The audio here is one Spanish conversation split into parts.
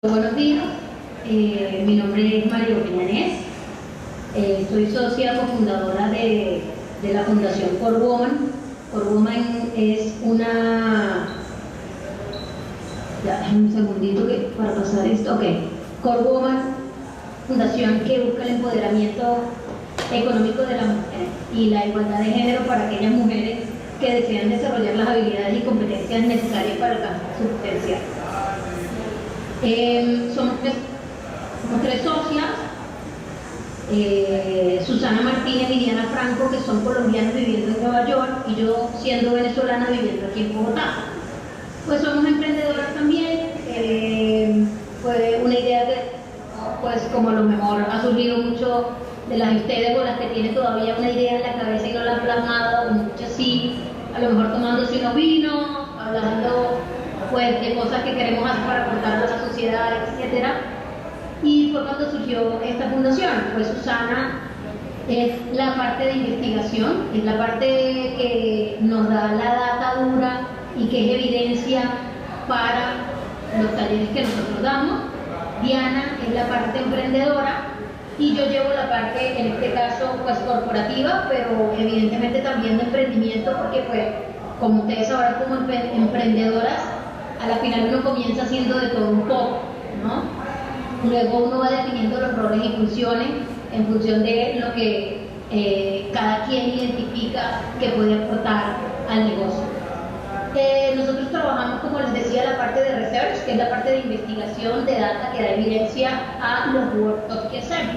Buenos días, mi nombre es María Peñanés, soy socia cofundadora de la Fundación Core Woman. Core Woman es una... Ya, un segundito para pasar esto. Ok, Core Woman, fundación que busca el empoderamiento económico de la mujer y la igualdad de género para aquellas mujeres que desean desarrollar las habilidades y competencias necesarias para alcanzar su potencial. Somos tres socias, Susana Martínez y Diana Franco, que son colombianas viviendo en Nueva York, y yo, siendo venezolana, viviendo aquí en Bogotá. Pues somos emprendedoras también. Fue una idea que, pues como a lo mejor ha surgido mucho de las de ustedes, o las que tienen todavía una idea en la cabeza y no la han plasmado, o muchas sí, a lo mejor tomándose unos vinos, hablando pues de cosas que queremos hacer para aportar a la sociedad, etcétera. Y fue cuando surgió esta fundación. Pues Susana es la parte de investigación, es la parte que nos da la data dura y que es evidencia para los talleres que nosotros damos. Diana es la parte emprendedora y yo llevo la parte, en este caso, pues corporativa, pero evidentemente también de emprendimiento, porque pues, como ustedes sabrán, como emprendedoras, a la final uno comienza haciendo de todo un poco, ¿no? Luego uno va definiendo los roles y funciones en función de lo que cada quien identifica que puede aportar al negocio. Nosotros trabajamos, como les decía, la parte de research, que es la parte de investigación de data que da evidencia a los workshops que hacemos.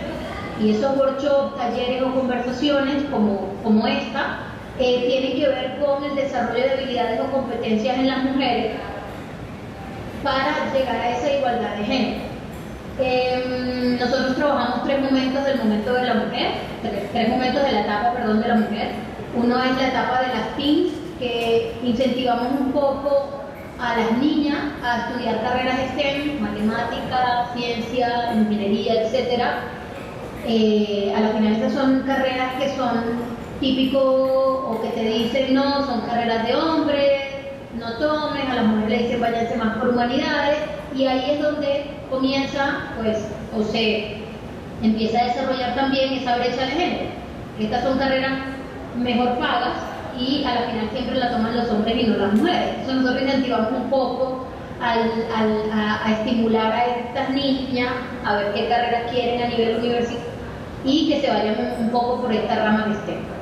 Y esos workshops, talleres o conversaciones como esta, tienen que ver con el desarrollo de habilidades o competencias en las mujeres para llegar a esa igualdad de género. Nosotros trabajamos tres momentos del momento de la mujer, tres momentos de la etapa, perdón, de la mujer. Uno es la etapa de las teens, que incentivamos un poco a las niñas a estudiar carreras STEM, matemática, ciencia, ingeniería, etcétera. A la final estas son carreras que son típico o que te dicen no, son carreras de hombres, no tomen, a las mujeres le dicen váyanse más por humanidades, y ahí es donde comienza, pues, o se empieza a desarrollar también esa brecha de género. Estas son carreras mejor pagas y a la final siempre la toman los hombres y no las mujeres. Entonces nosotros incentivamos un poco a estimular a estas niñas a ver qué carreras quieren a nivel universitario y que se vayan un poco por esta rama de STEM.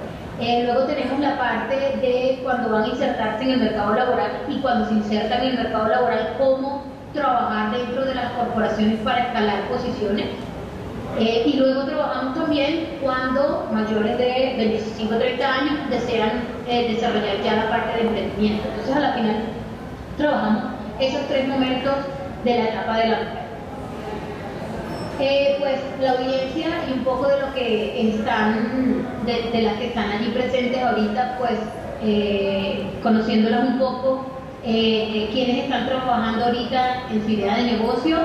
Luego tenemos la parte de cuando van a insertarse en el mercado laboral y cuando se insertan en el mercado laboral, cómo trabajar dentro de las corporaciones para escalar posiciones. Y luego trabajamos también cuando mayores de 25 o 30 años desean desarrollar ya la parte de emprendimiento. Entonces a la final trabajamos esos tres momentos de la etapa de la mujer. Pues la audiencia y un poco de lo que están, de las que están allí presentes ahorita, pues conociéndolas un poco, quienes están trabajando ahorita en su idea de negocio.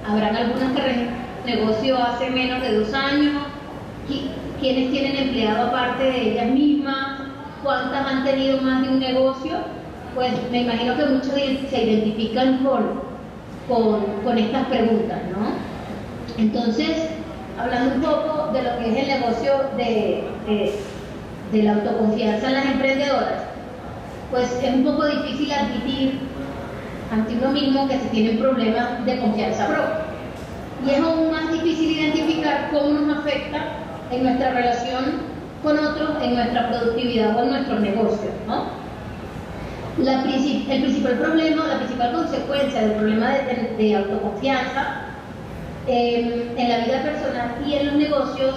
Habrán algunas que negocio hace menos de 2 años, quienes tienen empleado aparte de ellas mismas, cuántas han tenido más de un negocio. Pues me imagino que muchos se identifican con estas preguntas, ¿no? Entonces, hablando un poco de lo que es el negocio de la autoconfianza en las emprendedoras, pues es un poco difícil admitir ante uno mismo que se tienen problemas de confianza propia. Y es aún más difícil identificar cómo nos afecta en nuestra relación con otros, en nuestra productividad o en nuestros negocios, ¿no? El principal problema, la principal consecuencia del problema de autoconfianza en la vida personal y en los negocios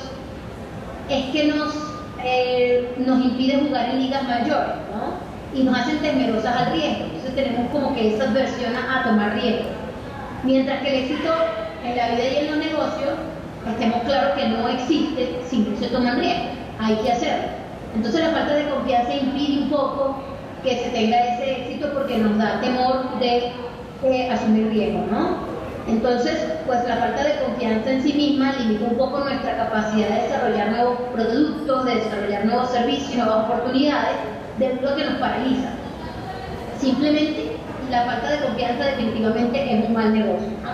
es que nos impide jugar en ligas mayores, ¿no? Y nos hacen temerosas al riesgo. Entonces tenemos como que esa aversión a tomar riesgo. Mientras que el éxito en la vida y en los negocios, estemos claros que no existe si no se toman riesgos. Hay que hacerlo. Entonces la falta de confianza impide un poco que se tenga ese éxito porque nos da temor de asumir riesgos, ¿no? Entonces, pues la falta de confianza en sí misma limita un poco nuestra capacidad de desarrollar nuevos productos, de desarrollar nuevos servicios, nuevas oportunidades, de lo que nos paraliza. Simplemente la falta de confianza definitivamente es un mal negocio, ¿no?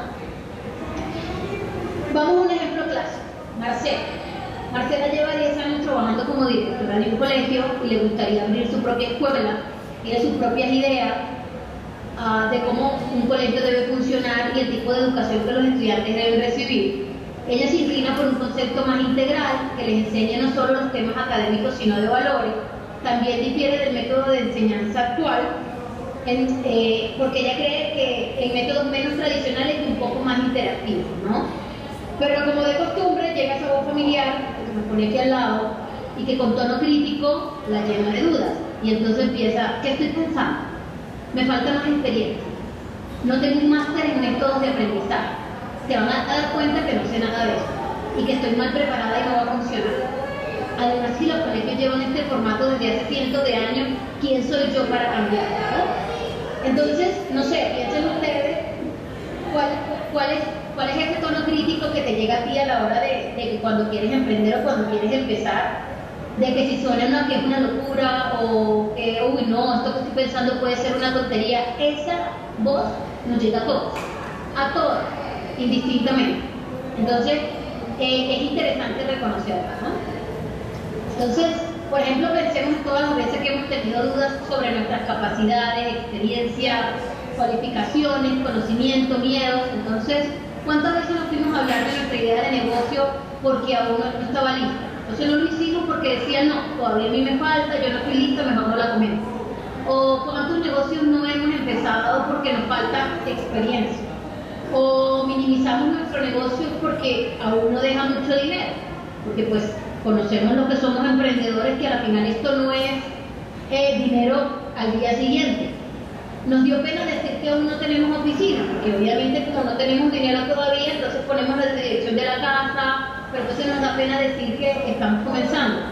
Marcela. Marcela lleva 10 años trabajando como directora de un colegio y le gustaría abrir su propia escuela, tiene sus propias ideas de cómo un colegio debe funcionar y el tipo de educación que los estudiantes deben recibir. Ella se inclina por un concepto más integral que les enseñe no solo los temas académicos sino de valores. También difiere del método de enseñanza actual, porque ella cree que en métodos menos tradicionales y un poco más interactivos, ¿no? Pero como de costumbre llega esa voz familiar que me pone aquí al lado y que con tono crítico la llena de dudas. Y entonces empieza, ¿qué estoy pensando? Me falta más experiencia. No tengo un máster en métodos de aprendizaje. Se van a dar cuenta que no sé nada de eso y que estoy mal preparada y no va a funcionar. Además, si los colegios llevan este formato desde hace cientos de años, ¿quién soy yo para cambiar? ¿No? Entonces, no sé, piensen ustedes cuál es ese tono crítico que te llega a ti a la hora de que cuando quieres emprender o cuando quieres empezar, de que si suena que es una locura o que, uy, no, esto que estoy pensando puede ser una tontería. Esa voz nos llega a todos, indistintamente. Entonces, es interesante reconocerla, ¿no? Entonces, por ejemplo, pensemos en todas las veces que hemos tenido dudas sobre nuestras capacidades, experiencia, cualificaciones, conocimiento, miedos. Entonces, ¿cuántas veces nos fuimos a hablar de nuestra idea de negocio porque aún no estaba lista? Entonces no lo hicimos porque decían, no, todavía a mí me falta, yo no estoy lista, mejor no la comento. O cuántos negocios no hemos empezado porque nos falta experiencia. O minimizamos nuestro negocio porque aún no deja mucho dinero. Porque pues conocemos los que somos emprendedores que al final esto no es dinero al día siguiente. Nos dio pena decir que aún no tenemos oficina, porque obviamente como no tenemos dinero todavía, entonces ponemos la dirección de la casa, pero entonces nos da pena decir que estamos comenzando.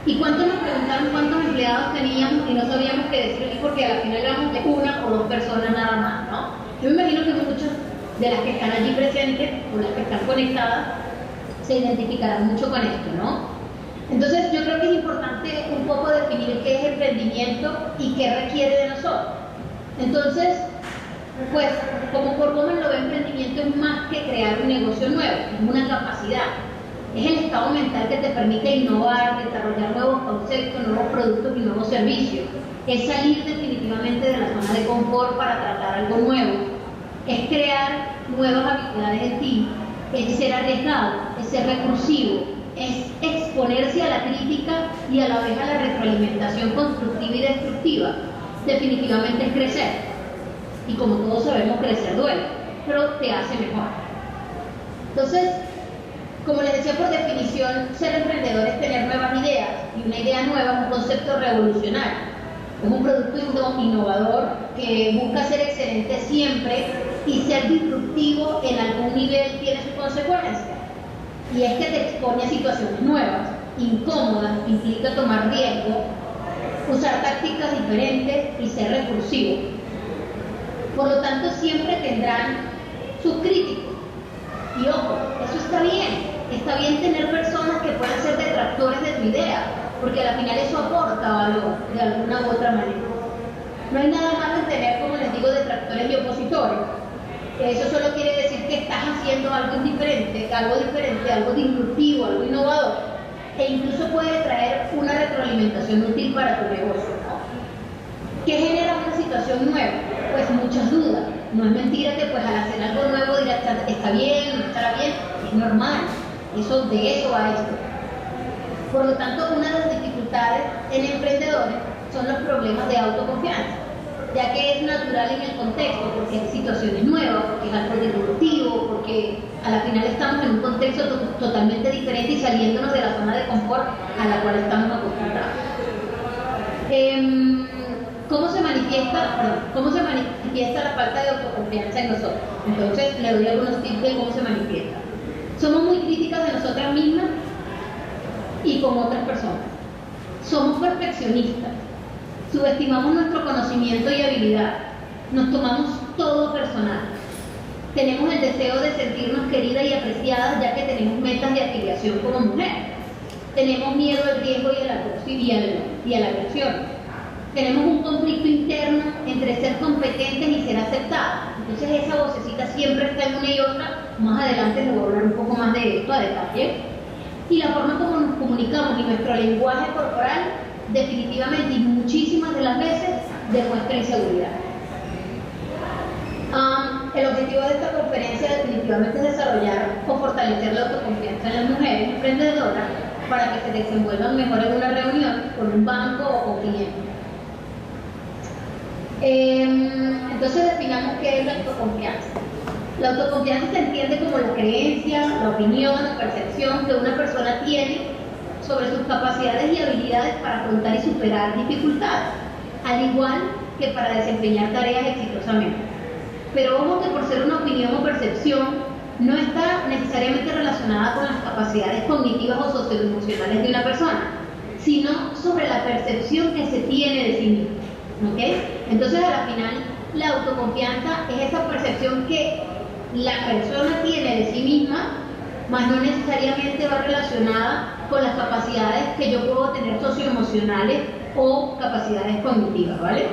¿Y cuántos nos preguntaron cuántos empleados teníamos y no sabíamos qué decir? Porque al final éramos de una o dos personas nada más, ¿no? Yo me imagino que muchas de las que están allí presentes o las que están conectadas se identificarán mucho con esto, ¿no? Entonces yo creo que es importante un poco definir qué es emprendimiento y qué requiere de nosotros. Entonces, pues como Corwoman lo ve, emprendimiento es más que crear un negocio nuevo, es una capacidad. Es el estado mental que te permite innovar, desarrollar nuevos conceptos, nuevos productos y nuevos servicios. Es salir definitivamente de la zona de confort para tratar algo nuevo. Es crear nuevas habilidades en ti, es ser arriesgado, es ser recursivo, es exponerse a la crítica y a la vez a la retroalimentación constructiva y destructiva. Definitivamente es crecer. Y como todos sabemos, crecer duele, pero te hace mejor. Entonces, como les decía, por definición, ser emprendedor es tener nuevas ideas, y una idea nueva es un concepto revolucionario. Es un producto innovador que busca ser excelente siempre y ser disruptivo en algún nivel tiene sus consecuencias. Y es que te expone a situaciones nuevas, incómodas, implica tomar riesgo, usar tácticas diferentes y ser recursivo. Por lo tanto, siempre tendrán sus críticos. Y ojo, eso está bien tener personas que puedan ser detractores de tu idea, porque al final eso aporta valor de alguna u otra manera. No hay nada más que tener, como les digo, detractores y opositores. Eso solo quiere decir que estás haciendo algo diferente, algo disruptivo, algo innovador, e incluso puede traer una retroalimentación útil para tu negocio, ¿no? ¿Qué genera una situación nueva? Pues muchas dudas. No es mentira que pues al hacer algo nuevo dirás, está bien, no estará bien, es normal. De eso va esto. Por lo tanto, una de las dificultades en emprendedores son los problemas de autoconfianza, ya que es natural en el contexto, porque hay situaciones nuevas, porque es algo disruptivo, porque a la final estamos en un contexto totalmente diferente y saliéndonos de la zona de confort a la cual estamos acostumbrados. ¿Cómo se manifiesta la falta de autoconfianza en nosotros? Entonces, le doy algunos tips de cómo se manifiesta. Somos muy críticas de nosotras mismas y con otras personas. Somos perfeccionistas. Subestimamos nuestro conocimiento y habilidad. Nos tomamos todo personal. Tenemos el deseo de sentirnos queridas y apreciadas, ya que tenemos metas de afiliación como mujer. Tenemos miedo al riesgo y a la agresión. Tenemos un conflicto interno entre ser competentes y ser aceptadas. Entonces esa vocecita siempre está en una y otra. Más adelante les voy a hablar un poco más de esto a detalle. y la forma como nos comunicamos y nuestro lenguaje corporal definitivamente y muchísimas de las veces demuestra inseguridad. El objetivo de esta conferencia definitivamente es desarrollar o fortalecer la autoconfianza en las mujeres emprendedoras para que se desenvuelvan mejor en una reunión con un banco o con clientes. Entonces definamos qué es la autoconfianza. La autoconfianza se entiende como la creencia, la opinión, la percepción que una persona tiene sobre sus capacidades y habilidades para afrontar y superar dificultades, al igual que para desempeñar tareas exitosamente. Pero ojo que por ser una opinión o percepción, no está necesariamente relacionada con las capacidades cognitivas o socioemocionales de una persona, sino sobre la percepción que se tiene de sí mismo. ¿Okay? Entonces, a la final, la autoconfianza es esa percepción que la persona tiene de sí misma, más no necesariamente va relacionada con las capacidades que yo puedo tener socioemocionales o capacidades cognitivas, ¿vale?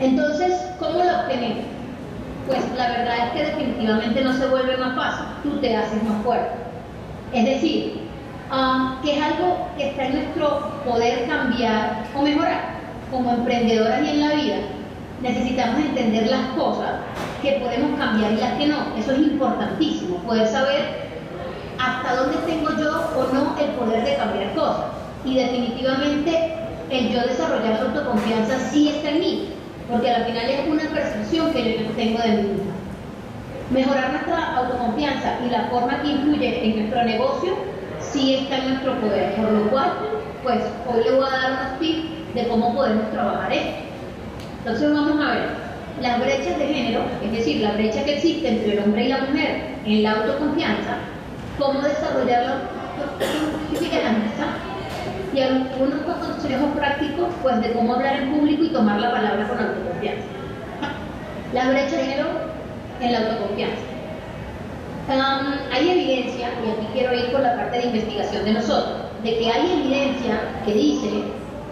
Entonces, ¿cómo lo obtenemos? Pues la verdad es que definitivamente no se vuelve más fácil, tú te haces más fuerte. Es decir, que es algo que está en nuestro poder cambiar o mejorar. Como emprendedoras y en la vida, necesitamos entender las cosas que podemos cambiar y las que no. Eso es importantísimo, poder saber hasta dónde tengo yo o no el poder de cambiar cosas. Y definitivamente el yo desarrollar la autoconfianza sí está en mí, porque al final es una percepción que yo tengo de mí misma. Mejorar nuestra autoconfianza y la forma que influye en nuestro negocio sí está en nuestro poder, por lo cual, pues hoy le voy a dar unos tips de cómo podemos trabajar esto. Entonces vamos a ver las brechas de género, es decir, la brecha que existe entre el hombre y la mujer en la autoconfianza, cómo desarrollar la autoconfianza y algunos consejos prácticos pues, de cómo hablar en público y tomar la palabra con autoconfianza. La brecha de género en la autoconfianza. Hay evidencia, y aquí quiero ir por la parte de investigación de nosotros, de que hay evidencia que dice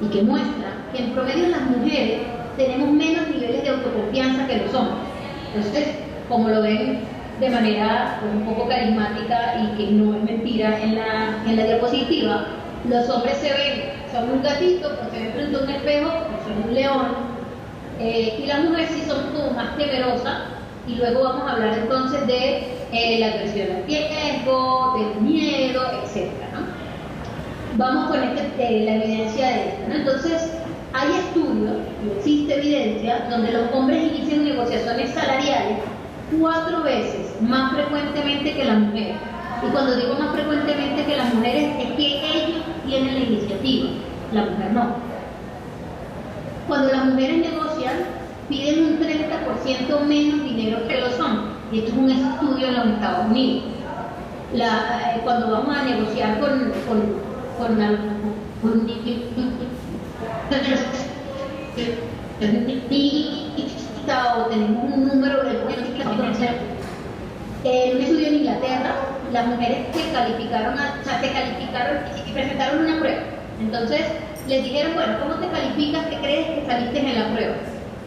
y que muestra que en promedio las mujeres tenemos menos niveles de autoconfianza que los hombres. Entonces, como lo ven de manera pues, un poco carismática y que no es mentira en la diapositiva, los hombres se ven, son un gatito, pues se ven frente a un espejo, pues son un león, y las mujeres sí son como más temerosas, y luego vamos a hablar entonces de la agresión al riesgo, del miedo, etc., ¿no? Vamos con la evidencia de esto, ¿no? Entonces, hay estudios, y existe evidencia, donde los hombres inician negociaciones salariales 4 veces más frecuentemente que las mujeres. Y cuando digo más frecuentemente que las mujeres, es que ellos tienen la iniciativa, la mujer no. Cuando las mujeres negocian, piden un 30% menos dinero que los hombres. Y esto es un estudio en los Estados Unidos. Cuando vamos a negociar con o tenemos un número de en un estudio en Inglaterra, las mujeres se calificaron y presentaron una prueba. Entonces les dijeron, bueno, ¿cómo te calificas? ¿Qué crees que saliste en la prueba?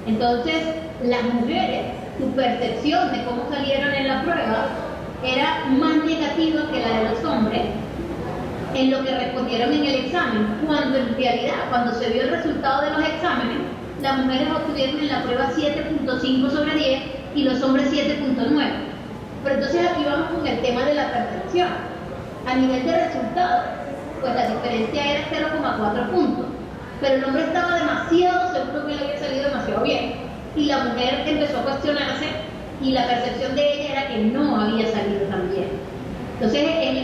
Entonces las mujeres, su percepción de cómo salieron en la prueba era más negativa que la de los hombres en lo que respondieron en el examen, cuando en realidad, cuando se vio el resultado de los exámenes, las mujeres obtuvieron en la prueba 7.5 sobre 10 y los hombres 7.9. Pero entonces aquí vamos con el tema de la percepción. A nivel de resultados, pues la diferencia era 0,4 puntos, pero el hombre estaba demasiado seguro que le había salido demasiado bien, y la mujer empezó a cuestionarse y la percepción de ella era que no había salido tan bien. Entonces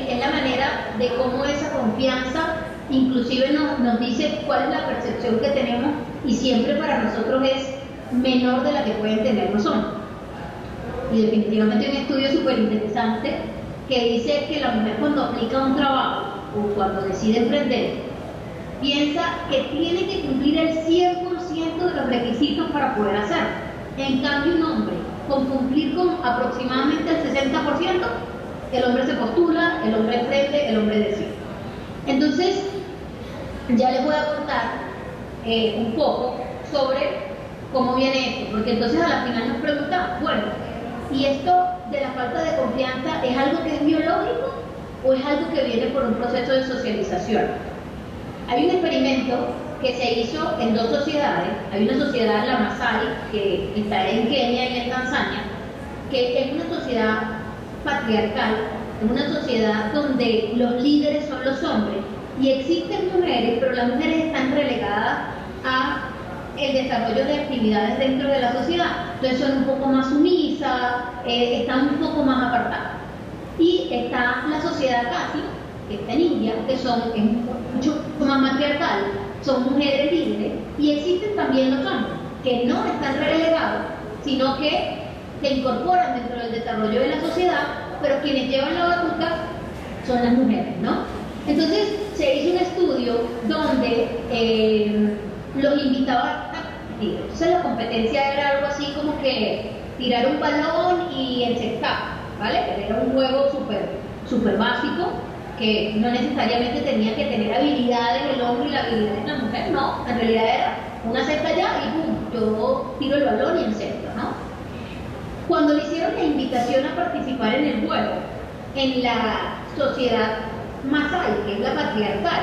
es la manera de cómo esa confianza inclusive nos dice cuál es la percepción que tenemos, y siempre para nosotros es menor de la que pueden tener los hombres. Y definitivamente hay un estudio súper interesante que dice que la mujer cuando aplica un trabajo o cuando decide emprender, piensa que tiene que cumplir el 100% de los requisitos para poder hacerlo. En cambio, un hombre, con cumplir con aproximadamente el 60%, el hombre se postula, el hombre emprende, el hombre decide. Entonces, ya les voy a contar un poco sobre cómo viene esto, porque entonces a la final nos preguntamos, bueno, ¿y esto de la falta de confianza es algo que es biológico o es algo que viene por un proceso de socialización? Hay un experimento que se hizo en dos sociedades. Hay una sociedad, la Masai, que está en Kenia y en Tanzania, que es una sociedad patriarcal, es una sociedad donde los líderes son los hombres y existen mujeres, pero las mujeres están relegadas a el desarrollo de actividades dentro de la sociedad. Entonces son un poco más sumisas, están un poco más apartadas. Y está la sociedad Kasi, que está en India, que es mucho más matriarcal, son mujeres libres, y existen también los hombres, que no están relegados, sino que se incorporan dentro del desarrollo de la sociedad, pero quienes llevan la batuta son las mujeres, ¿no? Entonces se hizo un estudio donde los invitaba a competir. Entonces la competencia era algo así como que tirar un balón y encestar, ¿vale? Era un juego súper básico, que no necesariamente tenía que tener habilidades el hombre y la habilidad de la mujer, no, en realidad era una cesta ya y ¡pum!, yo tiro el balón y encesto, ¿no? Cuando le hicieron la invitación a participar en el juego, en la sociedad Masai, que es la patriarcal,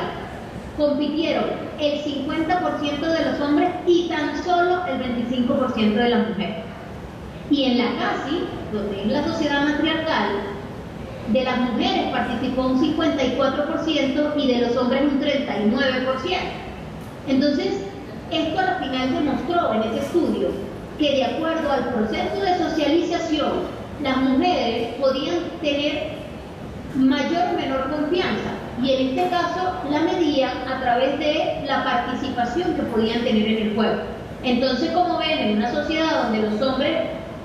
compitieron el 50% de los hombres y tan solo el 25% de las mujeres. Y en la Kasi, donde es la sociedad matriarcal, de las mujeres participó un 54% y de los hombres un 39%. Entonces, esto al final demostró en ese estudio que de acuerdo al proceso de socialización, las mujeres podían tener mayor o menor confianza, y en este caso la medían a través de la participación que podían tener en el juego. Entonces, como ven, en una sociedad donde los hombres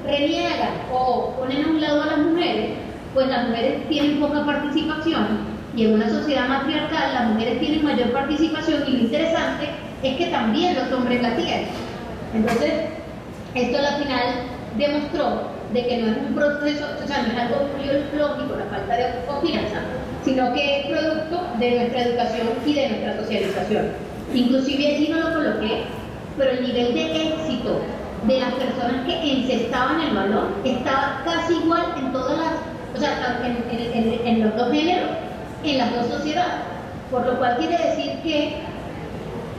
reniegan o ponen a un lado a las mujeres, pues las mujeres tienen poca participación, y en una sociedad matriarcal las mujeres tienen mayor participación, y lo interesante es que también los hombres la tienen. Entonces, esto al final demostró de que no es un proceso, o sea, no es algo biológico, la falta de confianza, sino que es producto de nuestra educación y de nuestra socialización. Inclusive allí no lo coloqué, pero el nivel de éxito de las personas que encestaban el balón estaba casi igual en todas las, o sea, en los dos géneros, en las dos sociedades, por lo cual quiere decir que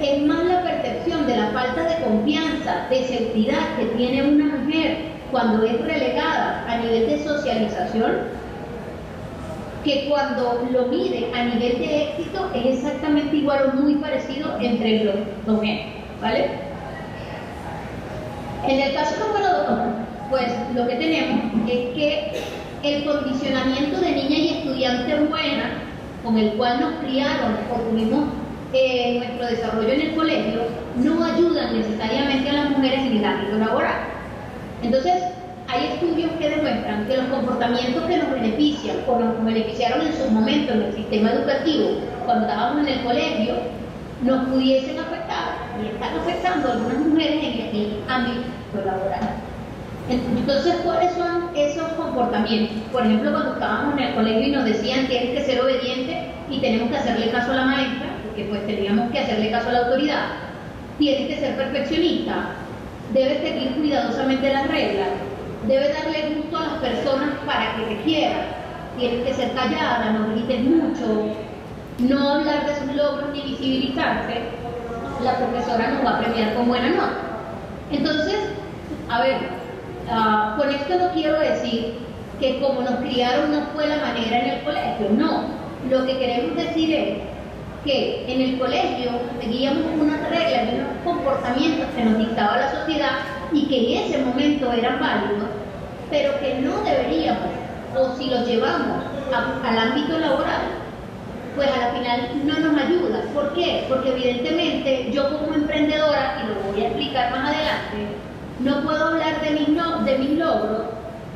es más la percepción de la falta de confianza, de seguridad que tiene una mujer cuando es relegada a nivel de socialización, que cuando lo mide a nivel de éxito es exactamente igual o muy parecido entre los dos géneros, ¿vale? En el caso número 2, pues lo que tenemos es que el condicionamiento de niña y estudiante buena, con el cual nos criaron o tuvimos nuestro desarrollo en el colegio, no ayudan necesariamente a las mujeres en el ámbito laboral. Entonces, hay estudios que demuestran que los comportamientos que nos benefician o nos beneficiaron en su momento en el sistema educativo, cuando estábamos en el colegio, nos pudiesen afectar y están afectando a algunas mujeres en el ámbito laboral. Entonces, ¿cuáles son esos comportamientos? Por ejemplo, cuando estábamos en el colegio y nos decían tienes que ser obediente y tenemos que hacerle caso a la maestra, porque pues teníamos que hacerle caso a la autoridad, tienes que ser perfeccionista, debes seguir cuidadosamente las reglas, debes darle gusto a las personas para que te quieran, tienes que ser callada, no grites mucho, no hablar de sus logros ni visibilizarse, la profesora nos va a premiar con buena nota. Entonces, a ver, con esto no quiero decir que como nos criaron no fue la manera en el colegio, no. Lo que queremos decir es que en el colegio seguíamos unas reglas y unos comportamientos que nos dictaba la sociedad y que en ese momento eran válidos, pero que no deberíamos, o si los llevamos al ámbito laboral, pues a la final no nos ayuda. ¿Por qué? Porque evidentemente yo como emprendedora, y lo voy a explicar más adelante, no puedo hablar de mis logros,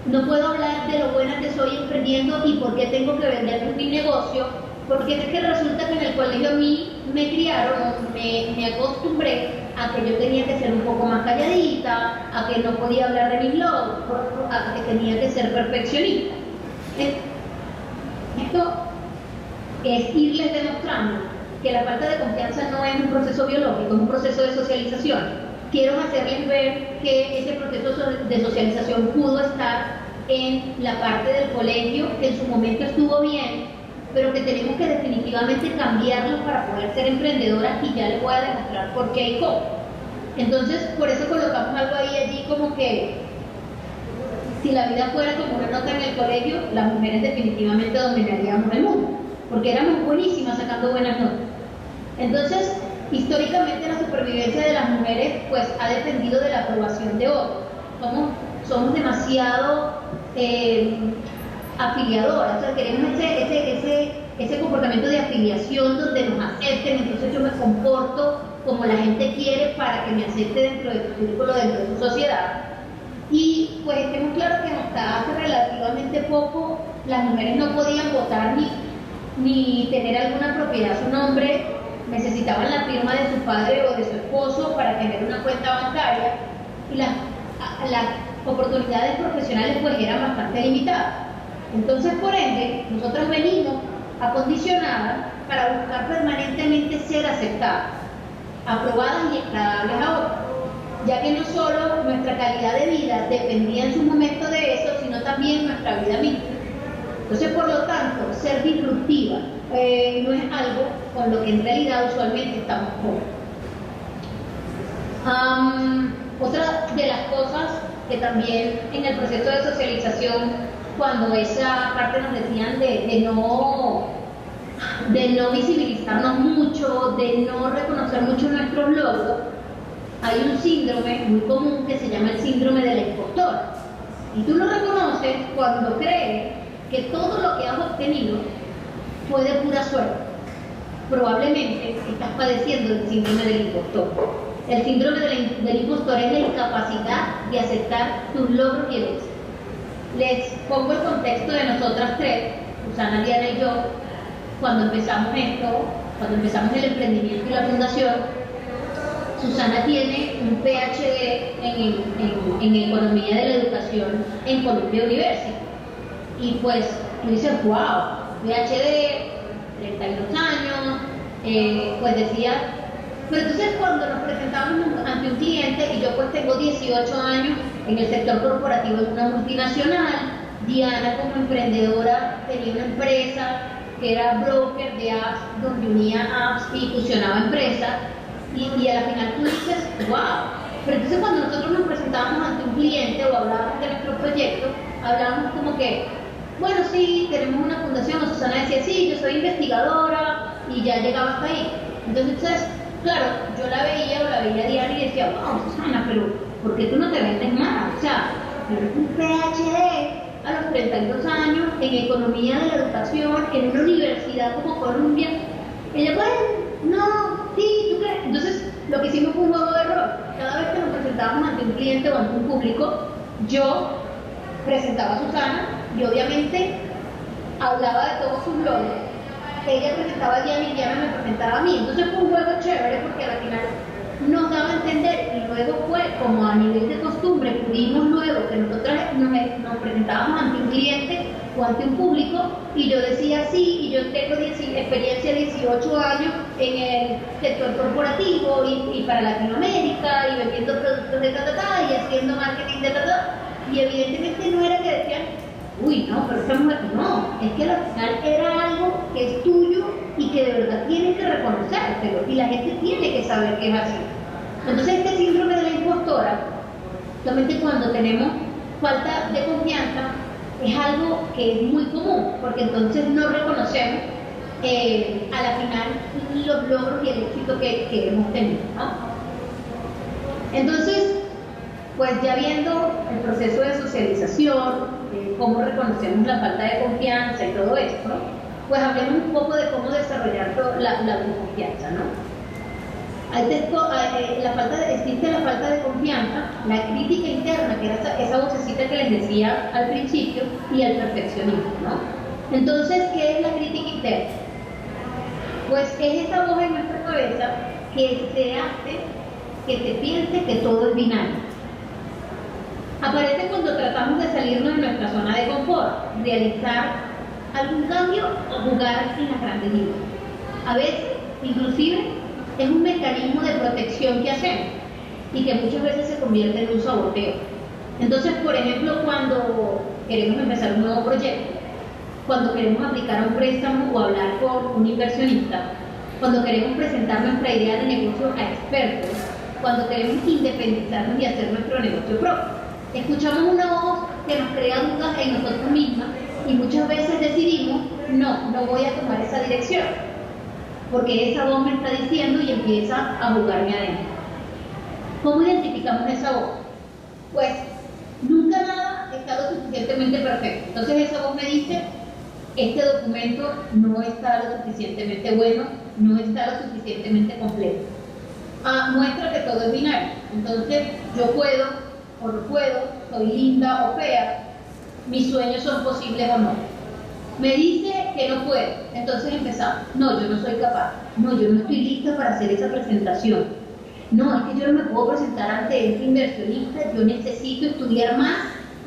no puedo hablar de lo buena que soy emprendiendo y por qué tengo que vender mi negocio, porque es que resulta que en el colegio a mí me criaron, me acostumbré a que yo tenía que ser un poco más calladita, a que no podía hablar de mis logros, a que tenía que ser perfeccionista. Esto es irles demostrando que la falta de confianza no es un proceso biológico, es un proceso de socialización. Quiero hacerles ver que ese proceso de socialización pudo estar en la parte del colegio, que en su momento estuvo bien, pero que tenemos que definitivamente cambiarlos para poder ser emprendedoras, y ya les voy a demostrar por qué y cómo. Entonces, por eso colocamos algo ahí allí como que si la vida fuera como una nota en el colegio, las mujeres definitivamente dominaríamos el mundo, porque éramos buenísimas sacando buenas notas. Entonces, históricamente la supervivencia de las mujeres pues ha dependido de la aprobación de otros. Somos demasiado afiliadoras, o sea, queremos ese comportamiento de afiliación donde nos acepten, entonces yo me comporto como la gente quiere para que me acepte dentro de tu círculo, dentro de tu sociedad. Y pues estemos claros que hasta hace relativamente poco las mujeres no podían votar ni tener alguna propiedad a su nombre, necesitaban la firma de su padre o de su esposo para tener una cuenta bancaria, y las oportunidades profesionales pues eran bastante limitadas. Entonces, por ende, nosotros venimos acondicionadas para buscar permanentemente ser aceptadas, aprobadas y agradables a otros, ya que no solo nuestra calidad de vida dependía en su momento de eso, sino también nuestra vida misma. Entonces, por lo tanto, ser disruptiva no es algo con lo que en realidad usualmente estamos cómodos. Otra de las cosas que también en el proceso de socialización, cuando esa parte nos decían de no visibilizarnos mucho, de no reconocer mucho nuestros logros, hay un síndrome muy común que se llama el síndrome de la impostora. Y tú lo reconoces cuando crees que todo lo que has obtenido fue de pura suerte. Probablemente estás padeciendo el síndrome del impostor. El síndrome del impostor es la incapacidad de aceptar tus logros y el éxito. Les pongo el contexto de nosotras tres, Susana, Diana y yo, cuando empezamos el emprendimiento y la fundación. Susana tiene un PhD en Economía de la Educación en Columbia University. Y pues tú dices, wow, PhD, 32 años, pues decía. Pero entonces cuando nos presentamos ante un cliente, y yo pues tengo 18 años en el sector corporativo en una multinacional, Diana como emprendedora tenía una empresa que era broker de apps, donde unía apps y fusionaba empresas, y a la final tú dices, wow. Pero entonces cuando nosotros nos presentábamos ante un cliente o hablábamos de nuestro proyecto, hablábamos como que, bueno, sí, tenemos una fundación, o Susana decía, sí, yo soy investigadora, y ya llegaba hasta ahí. Entonces, claro, yo la veía Diana y decía, wow, Susana, pero ¿por qué tú no te vendes más? O sea, tienes un PhD a los 32 años en Economía de la Educación en una universidad como Columbia. Ella, bueno, no, sí, ¿tú crees? Entonces, lo que hicimos fue un juego de rol. Cada vez que nos presentábamos ante un cliente o ante un público, yo presentaba a Susana y obviamente hablaba de todos sus logros. Ella presentaba a Diana y Diana me presentaba a mí. Entonces fue un juego chévere porque al final nos daba a entender, y luego fue como a nivel de costumbre, pudimos luego que nosotras nos presentábamos ante un cliente o ante un público, y yo decía sí, y yo tengo experiencia de 18 años en el sector corporativo y para Latinoamérica, y vendiendo productos de y haciendo marketing de y evidentemente no era que decían, uy, no, pero esta mujer, no, es que al final era algo que es tuyo y que de verdad tienes que reconocértelo, y la gente tiene que saber que es así. Entonces este síndrome de la impostora, solamente cuando tenemos falta de confianza, es algo que es muy común, porque entonces no reconocemos a la final los logros y el éxito que hemos tenido, ¿no? Entonces, pues ya viendo el proceso de socialización, cómo reconocemos la falta de confianza y todo esto, pues hablemos un poco de cómo desarrollar la autoconfianza, ¿no? Existe la falta de confianza, la crítica interna, que era esa vocecita que les decía al principio, y el perfeccionismo, ¿no? Entonces, ¿qué es la crítica interna? Pues es esa voz en nuestra cabeza que te hace que te piense que todo es binario. Aparece cuando tratamos de salirnos de nuestra zona de confort, realizar algún cambio o jugar en las grandes ligas. A veces, inclusive, es un mecanismo de protección que hacemos y que muchas veces se convierte en un saboteo. Entonces, por ejemplo, cuando queremos empezar un nuevo proyecto, cuando queremos aplicar un préstamo o hablar con un inversionista, cuando queremos presentar nuestra idea de negocio a expertos, cuando queremos independizarnos y hacer nuestro negocio propio. Escuchamos una voz que nos crea dudas en nosotros mismas y muchas veces decidimos, no voy a tomar esa dirección, porque esa voz me está diciendo y empieza a jugarme adentro. ¿Cómo identificamos esa voz? Pues nunca nada está lo suficientemente perfecto. Entonces esa voz me dice, este documento no está lo suficientemente bueno, no está lo suficientemente completo. Muestra que todo es binario. Entonces yo puedo o no puedo, soy linda o fea, mis sueños son posibles o no. Me dice que no puedo, entonces empezamos. No, yo no soy capaz. No, yo no estoy lista para hacer esa presentación. No, es que yo no me puedo presentar ante este inversionista, yo necesito estudiar más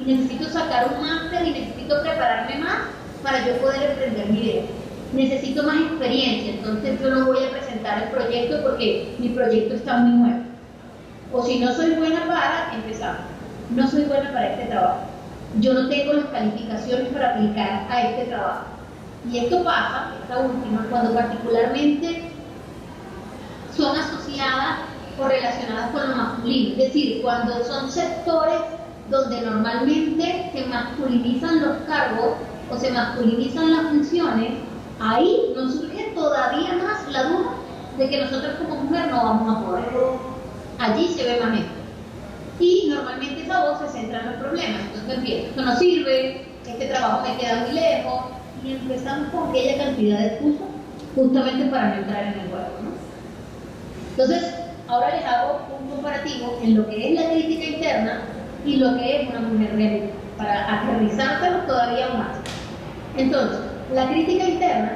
y necesito sacar un máster y necesito prepararme más para yo poder emprender mi idea. Necesito más experiencia, entonces yo no voy a presentar el proyecto porque mi proyecto está muy nuevo. O si no soy buena para, empezamos. No soy buena para este trabajo. Yo no tengo las calificaciones para aplicar a este trabajo. Y esto pasa, esta última, cuando particularmente son asociadas o relacionadas con lo masculino. Es decir, cuando son sectores donde normalmente se masculinizan los cargos o se masculinizan las funciones, ahí nos surge todavía más la duda de que nosotros como mujer no vamos a poder. Allí se ve más esto. Y normalmente esa voz se centra en los problemas. Entonces empieza, esto no sirve, este trabajo me queda muy lejos, y empezamos con aquella cantidad de excusas justamente para no entrar en el juego, ¿no? Entonces, ahora les hago un comparativo en lo que es la crítica interna y lo que es una mujer realista, para aterrizárselo todavía más. Entonces, la crítica interna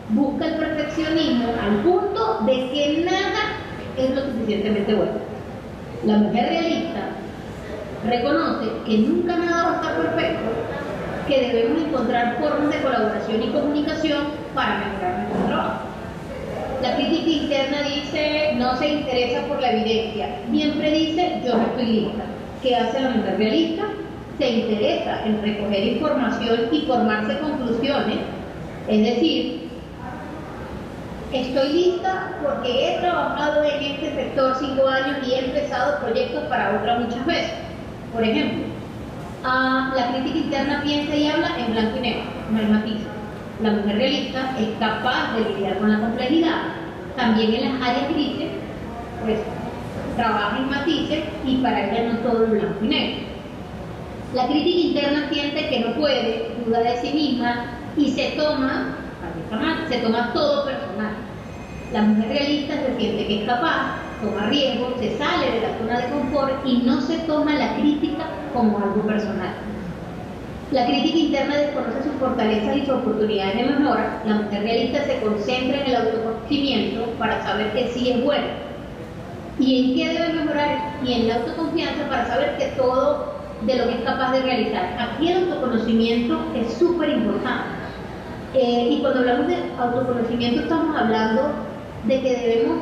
busca el perfeccionismo al punto de que nada es lo suficientemente bueno. La mujer realista reconoce que nunca nada va a estar perfecto, que debemos encontrar formas de colaboración y comunicación para mejorar nuestro trabajo. La crítica interna dice, no se interesa por la evidencia, siempre dice, yo no estoy lista. ¿Qué hace la mujer realista? Se interesa en recoger información y formarse conclusiones, es decir, estoy lista porque he trabajado en este sector 5 años y he empezado proyectos para otras muchas veces. Por ejemplo, la crítica interna piensa y habla en blanco y negro, no hay matices. La mujer realista es capaz de lidiar con la complejidad. También en las áreas grises, pues trabaja en matices y para ella no todo es blanco y negro. La crítica interna siente que no puede, duda de sí misma y se toma todo personal. La mujer realista se siente que es capaz, toma riesgos, se sale de la zona de confort y no se toma la crítica como algo personal. La crítica interna desconoce sus fortalezas y sus oportunidades de mejora. La mujer realista se concentra en el autoconocimiento para saber que sí es bueno y en qué debe mejorar, y en la autoconfianza para saber que todo de lo que es capaz de realizar. Aquí el autoconocimiento es súper importante. Y cuando hablamos de autoconocimiento estamos hablando de que debemos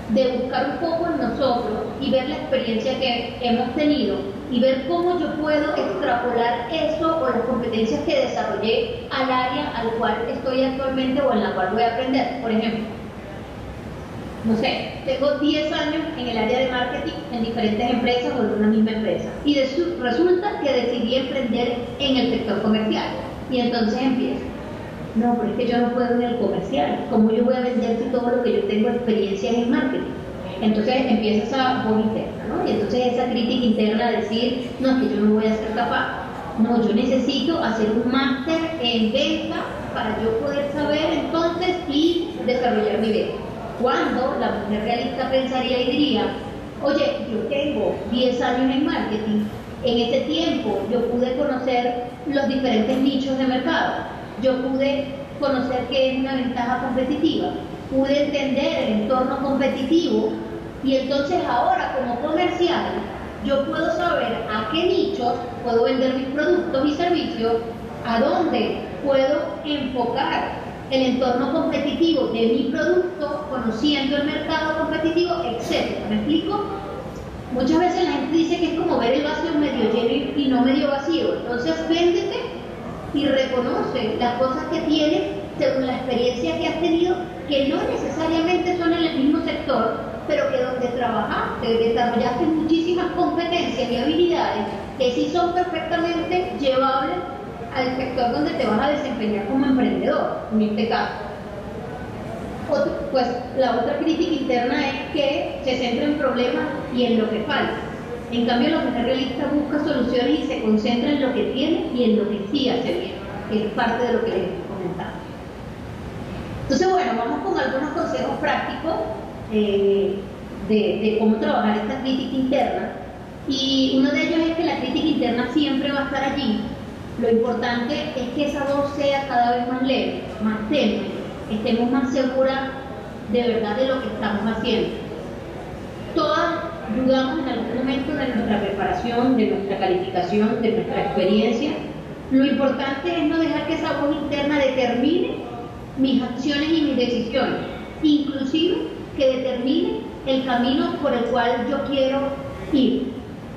de buscar un poco en nosotros y ver la experiencia que hemos tenido y ver cómo yo puedo extrapolar eso o las competencias que desarrollé al área al cual estoy actualmente o en la cual voy a aprender. Por ejemplo, no sé, tengo 10 años en el área de marketing en diferentes empresas o en una misma empresa y resulta que decidí emprender en el sector comercial y entonces empiezo. No, pero es que yo no puedo en el comercial. ¿Cómo yo voy a vender si todo lo que yo tengo experiencia es en marketing? Entonces empieza esa voz interna, ¿no? Y entonces esa crítica interna de decir, no, es que yo no voy a ser capaz. No, yo necesito hacer un máster en venta para yo poder saber entonces y desarrollar mi idea. Cuando la mujer realista pensaría y diría, oye, yo tengo 10 años en marketing, en este tiempo yo pude conocer los diferentes nichos de mercado. Yo pude conocer qué es una ventaja competitiva, pude entender el entorno competitivo y entonces ahora como comercial yo puedo saber a qué nichos puedo vender mis productos y servicios, a dónde puedo enfocar el entorno competitivo de mi producto, conociendo el mercado competitivo, etc. ¿Me explico? Muchas veces la gente dice que es como ver el vaso medio lleno y no medio vacío. Entonces véndete y reconoce las cosas que tienes según la experiencia que has tenido, que no necesariamente son en el mismo sector, pero que donde trabajaste, desarrollaste muchísimas competencias y habilidades que sí son perfectamente llevables al sector donde te vas a desempeñar como emprendedor, en este caso. Pues la otra crítica interna es que se centra en problemas y en lo que falta. En cambio, la mujer realista busca soluciones y se concentra en lo que tiene y en lo que sí hace bien, que es parte de lo que les estoy comentando. Entonces, bueno, vamos con algunos consejos prácticos de cómo trabajar esta crítica interna. Y uno de ellos es que la crítica interna siempre va a estar allí. Lo importante es que esa voz sea cada vez más leve, más tenue, estemos más seguras de verdad de lo que estamos haciendo. Todas dudamos en algún momento de nuestra preparación, de nuestra calificación, de nuestra experiencia. Lo importante es no dejar que esa voz interna determine mis acciones y mis decisiones, inclusive que determine el camino por el cual yo quiero ir,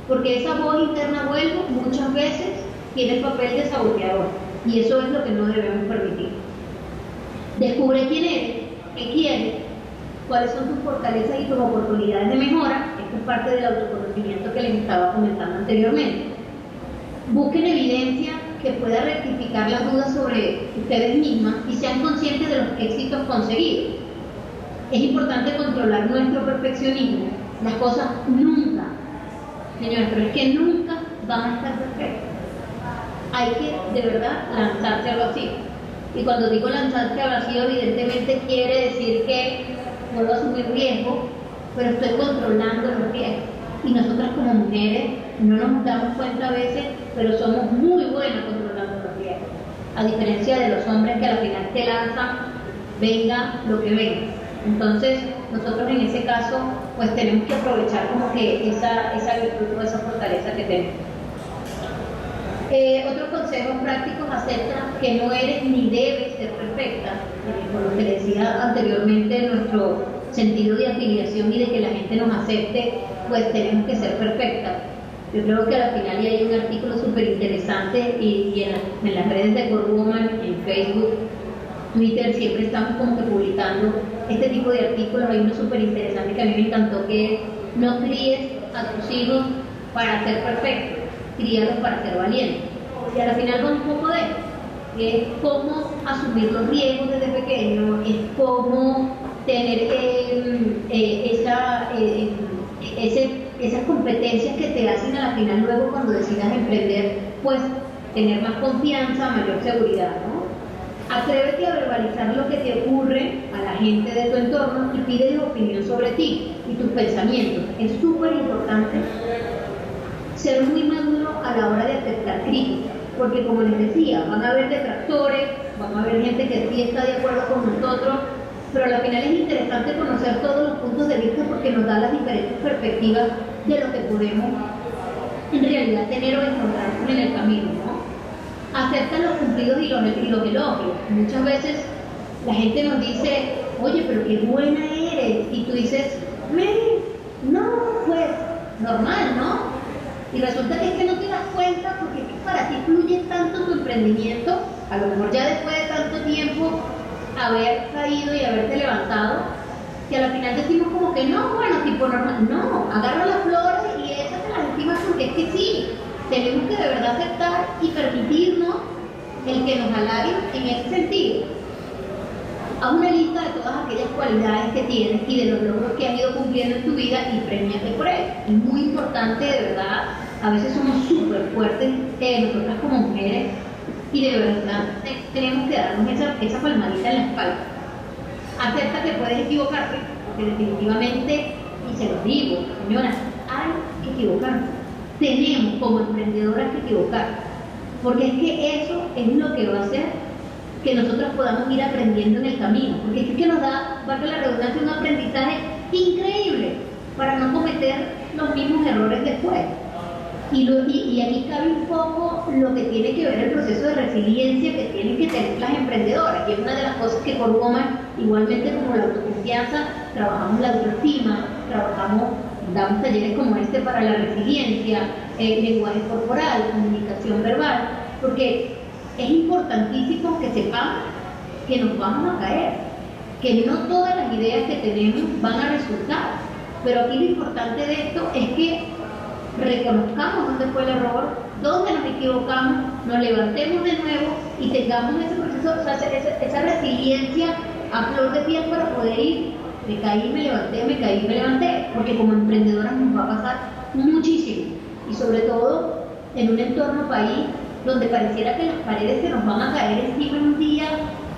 porque esa voz interna, vuelvo, muchas veces tiene el papel de saboteador, y eso es lo que no debemos permitir. Descubre quién eres, qué quieres, cuáles son tus fortalezas y tus oportunidades de mejora. Esto es parte del autoconocimiento que les estaba comentando anteriormente. Busquen evidencia que pueda rectificar las dudas sobre ustedes mismas y sean conscientes de los éxitos conseguidos. Es importante controlar nuestro perfeccionismo. Las cosas nunca, señores, pero es que nunca van a estar perfectas. Hay que, de verdad, lanzarse al vacío. Y cuando digo lanzarse al vacío, evidentemente quiere decir que puedo asumir riesgo, pero estoy controlando los riesgos. Y nosotras como mujeres no nos damos cuenta a veces, pero somos muy buenas controlando los riesgos. A diferencia de los hombres que al final te lanzan, venga lo que venga. Entonces, nosotros en ese caso, pues tenemos que aprovechar como que esa virtud o esa fortaleza que tenemos. Otros consejos prácticos: acepta que no eres ni debes ser perfecta, por lo que decía anteriormente, nuestro sentido de afiliación y de que la gente nos acepte, pues tenemos que ser perfectas. Yo creo que al final y hay un artículo súper interesante y en las redes de Gorwoman, en Facebook, Twitter, siempre estamos como que publicando este tipo de artículos. Hay uno súper interesante que a mí me encantó, que es: no críes a tus hijos para ser perfectos, críalos para ser valientes. Y al final va un poco de esto, que es cómo asumir los riesgos desde pequeño, es cómo tener esas competencias que te hacen a la final luego cuando decidas emprender, pues tener más confianza, mayor seguridad, ¿no? Atrévete a verbalizar lo que te ocurre a la gente de tu entorno y pídeles opinión sobre ti y tus pensamientos. Es súper importante ser muy maduro a la hora de aceptar críticas, porque como les decía, van a haber detractores, van a haber gente que sí está de acuerdo con nosotros, pero al final es interesante conocer todos los puntos de vista porque nos da las diferentes perspectivas de lo que podemos en realidad tener o encontrarnos en el camino, ¿no? Acepta los cumplidos y los elogios. Muchas veces la gente nos dice: oye, pero qué buena eres, y tú dices: no, pues normal, ¿no? Y resulta que es que no te das cuenta porque es que para ti fluye tanto tu emprendimiento, a lo mejor ya después de tanto tiempo haber caído y haberte levantado, que al final decimos como que no, bueno, tipo normal. No, agarra las flores y échatelas encima, porque es que sí, tenemos que de verdad aceptar y permitirnos el que nos halaguen en ese sentido. Haz una lista de todas aquellas cualidades que tienes y de los logros que has ido cumpliendo en tu vida y premiate por ello. Es muy importante, de verdad. A veces somos súper fuertes nosotras como mujeres y de verdad tenemos que darnos esa palmadita en la espalda. Acepta que puedes equivocarte, porque definitivamente, y se los digo, señoras, hay que equivocarnos. Tenemos como emprendedoras que equivocar, porque es que eso es lo que va a hacer que nosotros podamos ir aprendiendo en el camino, porque es que nos da, valga la redundancia, un aprendizaje increíble para no cometer los mismos errores después. Y aquí cabe un poco lo que tiene que ver el proceso de resiliencia que tienen que tener las emprendedoras, y es una de las cosas que Gorwoman, igualmente como la autoconfianza, trabajamos la autoestima, damos talleres como este para la resiliencia, lenguaje corporal, comunicación verbal, porque es importantísimo que sepamos que nos vamos a caer, que no todas las ideas que tenemos van a resultar, pero aquí lo importante de esto es que reconozcamos dónde fue el error, dónde nos equivocamos, nos levantemos de nuevo y tengamos ese proceso, o sea, esa resiliencia a flor de piel para poder ir, me caí, me levanté, me caí, me levanté, porque como emprendedoras nos va a pasar muchísimo, y sobre todo en un entorno país donde pareciera que las paredes se nos van a caer encima en un día,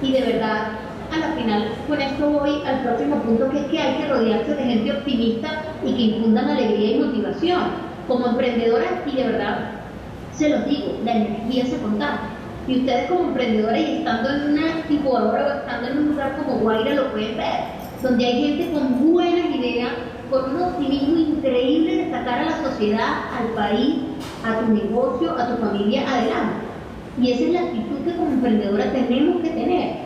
y de verdad, a la final, con esto voy al próximo punto, que es que hay que rodearse de gente optimista y que infundan alegría y motivación. Como emprendedoras, y de verdad, se los digo, la energía se contagia. Y ustedes como emprendedoras y estando en una incubadora o estando en un lugar como Guaira lo pueden ver, donde hay gente con buenas ideas, con un optimismo increíble de sacar a la sociedad, al país, a tu negocio, a tu familia adelante. Y esa es la actitud que como emprendedora tenemos que tener.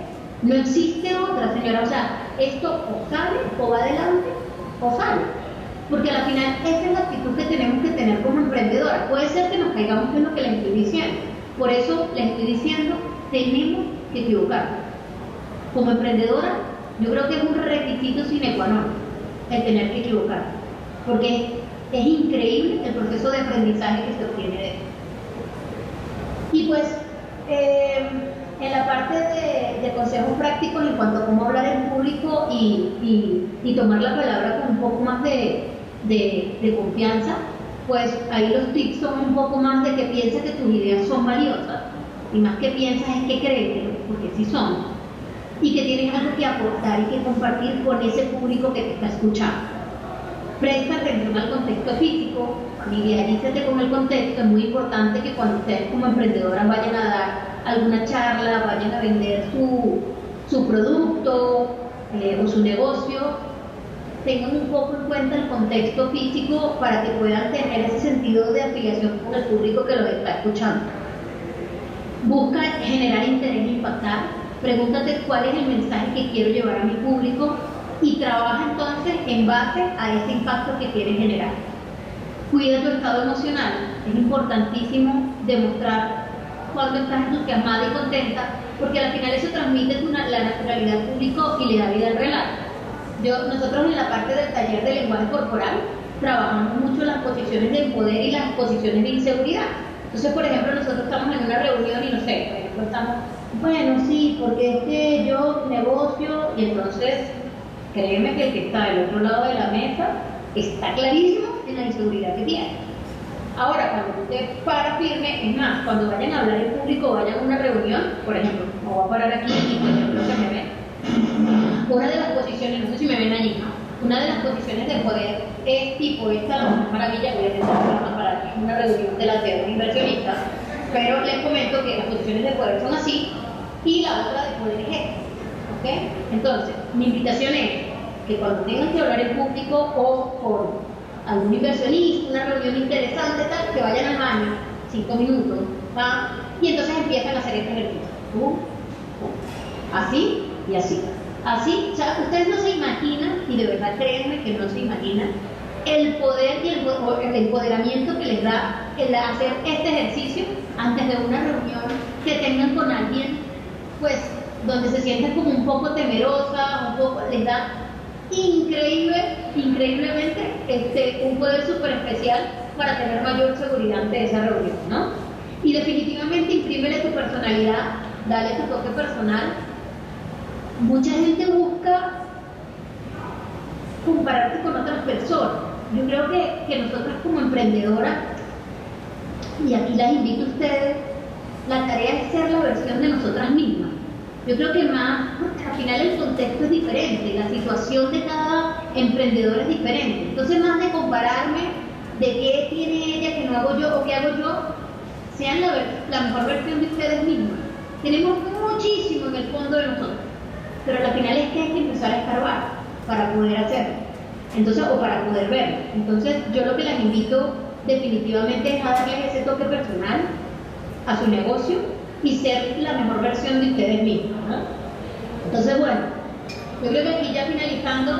No existe otra, señora. O sea, esto o sale, o va adelante, o sale. Porque al final esa es la actitud que tenemos que tener como emprendedora. Puede ser que nos caigamos en lo que les estoy diciendo. Por eso les estoy diciendo, tenemos que equivocarnos. Como emprendedora, yo creo que es un requisito sine qua non el tener que equivocar. Porque es increíble el proceso de aprendizaje que se obtiene de esto. Y pues, en la parte de consejos prácticos en cuanto a cómo hablar en público y tomar la palabra con un poco más de confianza, pues ahí los tips son un poco más de que piensa que tus ideas son valiosas, y más que piensas es que créetelo, porque sí son, y que tienes algo que aportar y que compartir con ese público que te está escuchando. Presta atención al contexto físico, familiarízate con el contexto. Es muy importante que cuando ustedes como emprendedoras vayan a dar alguna charla, vayan a vender su producto o su negocio, tengan un poco en cuenta el contexto físico para que puedan tener ese sentido de afiliación con el público que los está escuchando. Busca generar interés e impactar. Pregúntate cuál es el mensaje que quiero llevar a mi público y trabaja entonces en base a ese impacto que quieres generar. Cuida tu estado emocional. Es importantísimo demostrar cuando estás entusiasmada y contenta, porque al final eso transmite la naturalidad al público y le da vida al relato. Nosotros en la parte del taller de lenguaje corporal trabajamos mucho las posiciones de poder y las posiciones de inseguridad. Entonces, por ejemplo, nosotros estamos en una reunión y no sé, por ejemplo, estamos, bueno, sí, porque es que yo negocio, y entonces créeme que el que está del otro lado de la mesa está clarísimo en la inseguridad que tiene. Ahora, cuando tú te paras firme, es más, cuando vayan a hablar en público, vayan a una reunión, por ejemplo, me voy a parar aquí y por ejemplo que me ven. Una de las posiciones, no sé si me ven allí, una de las posiciones de poder es tipo esta, la Mujer Maravilla. Voy a intentar hablar para aquí, una reunión delante de un inversionista, pero les comento que las posiciones de poder son así y la otra de poder es esta. ¿Okay? Entonces, mi invitación es que cuando tengan que hablar en público o con algún inversionista, una reunión interesante, tal, que vayan al baño, 5 minutos, ¿va? Y entonces empiezan a hacer este ejercicio. Así y así. Así, o sea, ustedes no se imaginan, y de verdad créanme que no se imaginan, el poder y el empoderamiento que les da el hacer este ejercicio antes de una reunión que tengan con alguien, pues, donde se sienten como un poco temerosa, un poco, les da increíblemente un poder súper especial para tener mayor seguridad ante esa reunión, ¿no? Y definitivamente imprímele tu personalidad, dale tu toque personal. Mucha gente busca compararse con otras personas. Yo creo que nosotras como emprendedoras, y aquí las invito a ustedes, la tarea es ser la versión de nosotras mismas. Yo creo que más, porque al final el contexto es diferente, la situación de cada emprendedor es diferente. Entonces, más de compararme de qué tiene ella que no hago yo o qué hago yo, sean la mejor versión de ustedes mismos. Tenemos muchísimo en el fondo de nosotros, pero al final es que hay que empezar a escarbar para poder hacerlo. Entonces, o para poder verlo. Entonces, yo lo que las invito definitivamente es a darles ese toque personal a su negocio y ser la mejor versión de ustedes mismos, ¿no? Entonces, bueno, yo creo que aquí ya finalizando,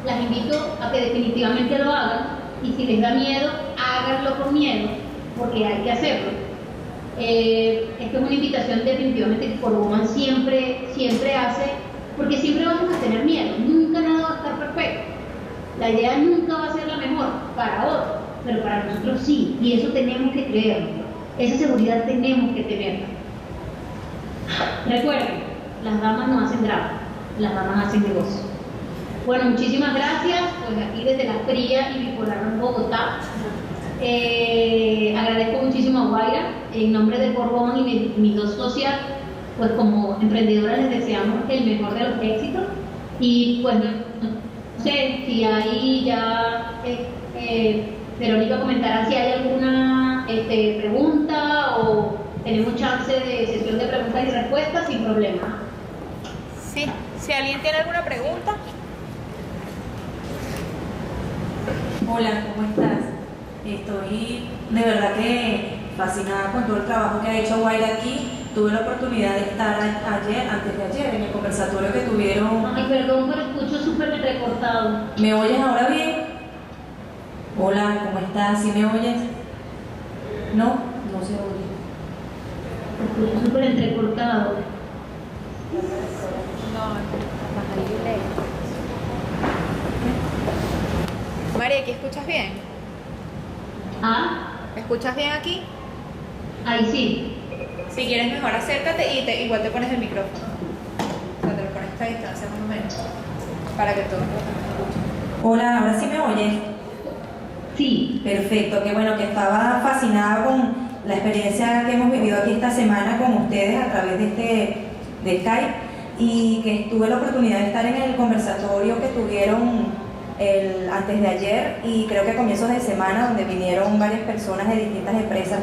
las invito a que definitivamente lo hagan, y si les da miedo, háganlo con miedo, porque hay que hacerlo. Esto es una invitación definitivamente que Corwoman siempre hace, porque siempre vamos a tener miedo, nunca nada va a estar perfecto. La idea nunca va a ser la mejor para otros, pero para nosotros sí, y eso tenemos que creerlo. Esa seguridad tenemos que tenerla. Recuerden, las damas no hacen drama, las damas hacen negocio. Bueno, muchísimas gracias, pues aquí desde la fría y bipolar Bogotá. Agradezco muchísimo a Guaira, en nombre de Corwoman y mis dos socias, pues como emprendedoras les deseamos el mejor de los éxitos. Y pues no sé si ahí ya Verónica comentará si hay alguna pregunta o tenemos chance de sesión de preguntas y respuestas sin problema. Sí, si alguien tiene alguna pregunta. Hola, ¿cómo estás? Estoy de verdad que fascinada con todo el trabajo que ha hecho Guaira aquí. Tuve la oportunidad de estar antes de ayer, en el conversatorio que tuvieron. Ay, perdón, pero escucho súper recortado. ¿Me oyes ahora bien? Hola, ¿cómo estás? ¿Sí me oyes? No, no se oye. Escucho súper entrecortado. María, ¿aquí escuchas bien? ¿Ah? ¿Me escuchas bien aquí? Ahí sí. Si quieres mejor acércate y igual te pones el micrófono. O sea, te lo pones a esta distancia más o menos. Para que todos los demás escuchen. Hola, ¿ahora sí me oyes? Sí. Perfecto, qué bueno, que estaba fascinada con la experiencia que hemos vivido aquí esta semana con ustedes a través de Skype, y que tuve la oportunidad de estar en el conversatorio que tuvieron antes de ayer, y creo que a comienzos de semana, donde vinieron varias personas de distintas empresas,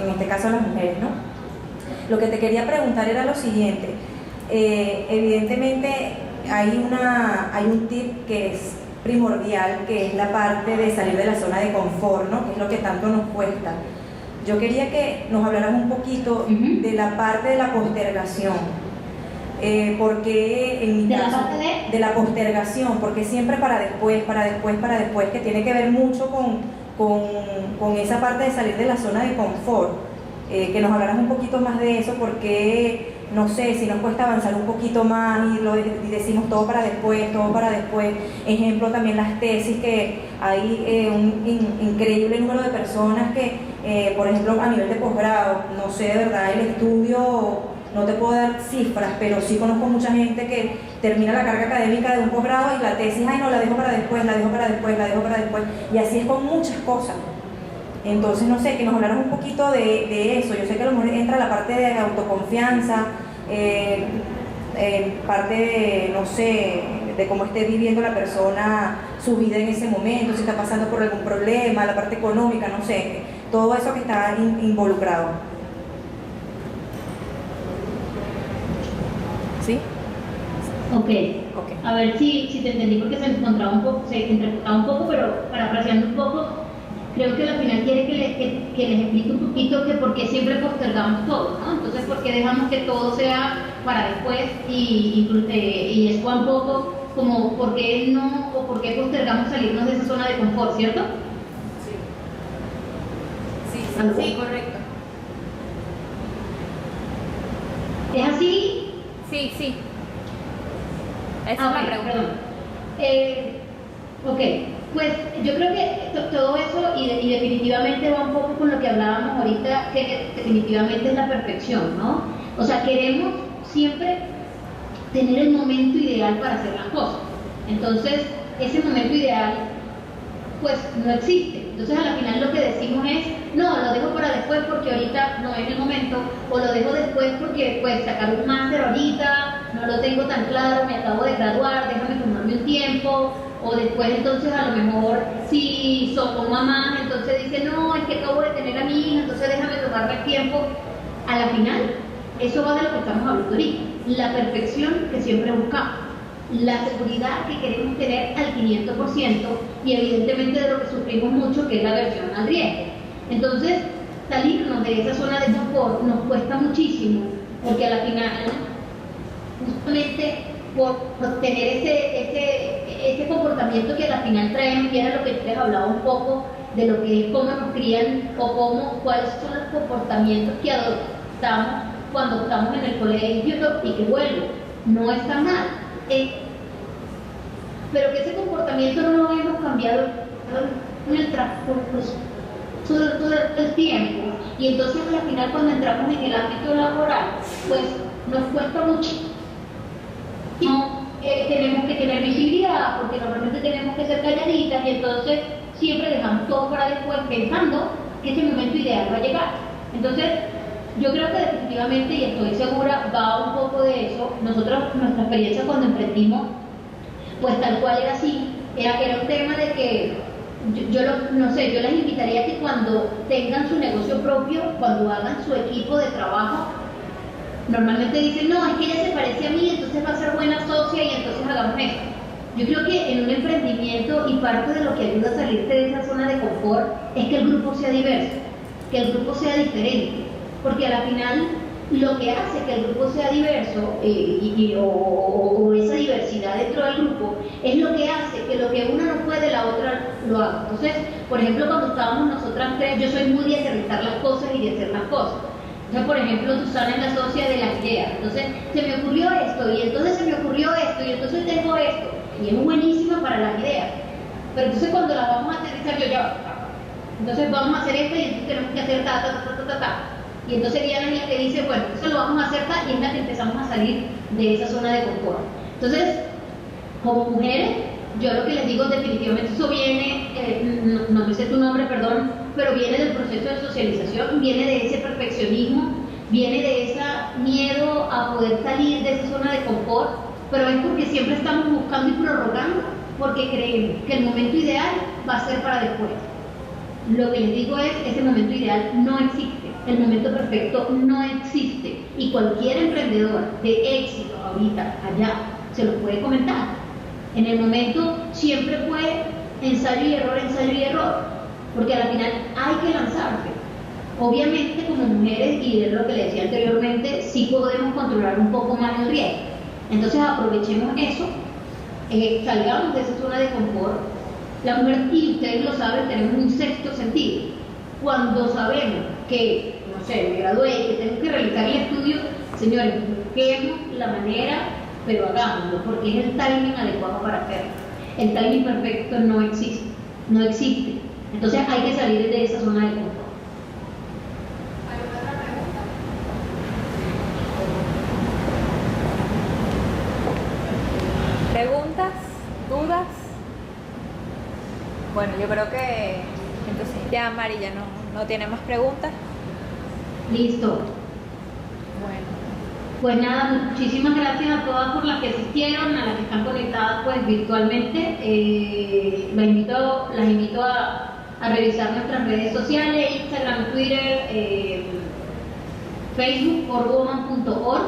en este caso las mujeres, ¿no? Lo que te quería preguntar era lo siguiente. Evidentemente hay un tip que es primordial, que es la parte de salir de la zona de confort, ¿no? Que es lo que tanto nos cuesta. Yo quería que nos hablaras un poquito de la parte de la postergación. Porque en mi caso, de la postergación, porque siempre para después, que tiene que ver mucho con esa parte de salir de la zona de confort. Que nos hablaras un poquito más de eso, porque no sé si nos cuesta avanzar un poquito más y decimos todo para después. Ejemplo, también las tesis, que hay un increíble número de personas que, por ejemplo, a nivel de posgrado, no sé de verdad el estudio, no te puedo dar cifras, pero sí conozco mucha gente que termina la carga académica de un posgrado y la tesis, ay no, la dejo para después, y así es con muchas cosas. Entonces, no sé, que nos hablaras un poquito de eso. Yo sé que a lo mejor entra la parte de autoconfianza, parte de, no sé, de cómo esté viviendo la persona su vida en ese momento, si está pasando por algún problema, la parte económica, no sé, todo eso que está involucrado. ¿Sí? Ok. A ver si te entendí, porque se entrecortaba un poco, pero parafraseando un poco, creo que al final quiere que les explique un poquito que por qué siempre postergamos todo, ¿no? Entonces, ¿por qué dejamos que todo sea para después y es un poco como por qué no, o por qué postergamos salirnos de esa zona de confort, ¿cierto? Sí, correcto. ¿Es así? Sí. Esa es la pregunta. Perdón. Ok, pues yo creo que todo eso y definitivamente va un poco con lo que hablábamos ahorita, que definitivamente es la perfección, ¿no? O sea, queremos siempre tener el momento ideal para hacer las cosas. Entonces, ese momento ideal, pues no existe. Entonces, a la final lo que decimos es, no, lo dejo para después porque ahorita no es el momento, o lo dejo después porque pues sacar un máster ahorita, no lo tengo tan claro, me acabo de graduar, déjame tomarme un tiempo, o después entonces a lo mejor si somos mamás, entonces dice, no, es que acabo de tener a mi hija, entonces déjame tomarme el tiempo. A la final, eso va de lo que estamos hablando ahorita, la perfección que siempre buscamos, la seguridad que queremos tener al 500% y evidentemente de lo que sufrimos mucho, que es la aversión al riesgo. Entonces, salirnos de esa zona de confort nos cuesta muchísimo, porque a la final, justamente por tener ese comportamiento que a la final traemos, y era lo que les hablaba un poco de lo que es cómo nos crían o cuáles son los comportamientos que adoptamos cuando estamos en el colegio y que vuelvo, no está mal. Pero que ese comportamiento no lo hemos cambiado en el transcurso del tiempo. Y entonces al final cuando entramos en el ámbito laboral, pues nos cuesta mucho. Tenemos que tener visibilidad porque normalmente tenemos que ser calladitas y entonces siempre dejamos todo para después pensando que ese momento ideal va a llegar. Entonces yo creo que definitivamente, y estoy segura, va un poco de eso. Nosotros, nuestra experiencia cuando emprendimos, pues tal cual era así, era un tema de que yo les invitaría a que cuando tengan su negocio propio, cuando hagan su equipo de trabajo, normalmente dicen, no, es que ella se parece a mí, entonces va a ser buena socia y entonces hagamos esto. Yo creo que en un emprendimiento, y parte de lo que ayuda a salirte de esa zona de confort, es que el grupo sea diverso, que el grupo sea diferente, porque al final lo que hace que el grupo sea diverso o esa diversidad dentro del grupo es lo que hace que lo que una no puede, la otra lo haga. Entonces, por ejemplo, cuando estábamos nosotras tres, yo soy muy de aterrizar las cosas y de hacer las cosas. Entonces, por ejemplo, Susana es la socia de las ideas. Entonces, se me ocurrió esto, y entonces se me ocurrió esto, y entonces tengo esto. Y es buenísima para las ideas. Pero entonces cuando las vamos a aterrizar, yo ya... Entonces vamos a hacer esto y entonces tenemos que hacer ta. Y entonces Diana es la que dice, bueno, eso lo vamos a hacer y es la que empezamos a salir de esa zona de confort. Entonces, como mujeres, yo lo que les digo definitivamente, eso viene, no me sé tu nombre, perdón, pero viene del proceso de socialización, viene de ese perfeccionismo, viene de ese miedo a poder salir de esa zona de confort, pero es porque siempre estamos buscando y prorrogando, porque creemos que el momento ideal va a ser para después. Lo que les digo es, ese momento ideal no existe. El momento perfecto no existe y cualquier emprendedor de éxito ahorita, allá, se lo puede comentar. En el momento siempre fue ensayo y error, porque al final hay que lanzarse. Obviamente como mujeres, y es lo que le decía anteriormente, sí podemos controlar un poco más el riesgo. Entonces aprovechemos eso, salgamos de esa zona de confort. La mujer, y ustedes lo saben, tenemos un sexto sentido. Cuando sabemos que, no sé, me gradué y que tengo que realizar el estudio, señores, busquemos la manera, pero hagámoslo, porque es el timing adecuado para hacerlo. El timing perfecto no existe, no existe. Entonces hay que salir de esa zona de confort. ¿Alguna otra pregunta? ¿Preguntas? ¿Dudas? Bueno, yo creo que entonces ya Mari ya no tiene más preguntas. Listo. Bueno. Pues nada, muchísimas gracias a todas por las que asistieron, a las que están conectadas pues virtualmente. Las invito a revisar nuestras redes sociales, Instagram, Twitter, Facebook, orwoman.org.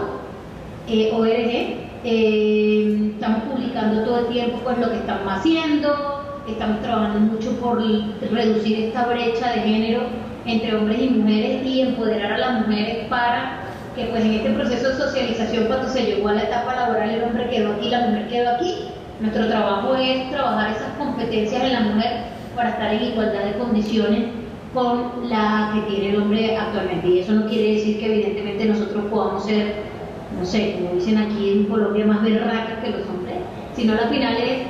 Estamos publicando todo el tiempo pues lo que estamos haciendo. Estamos trabajando mucho por reducir esta brecha de género entre hombres y mujeres y empoderar a las mujeres para que pues en este proceso de socialización, cuando se llegó a la etapa laboral, el hombre quedó aquí, la mujer quedó aquí. Nuestro trabajo es trabajar esas competencias en la mujer para estar en igualdad de condiciones con la que tiene el hombre actualmente. Y eso no quiere decir que evidentemente nosotros podamos ser, no sé, como dicen aquí en Colombia, más berracas que los hombres, sino al final es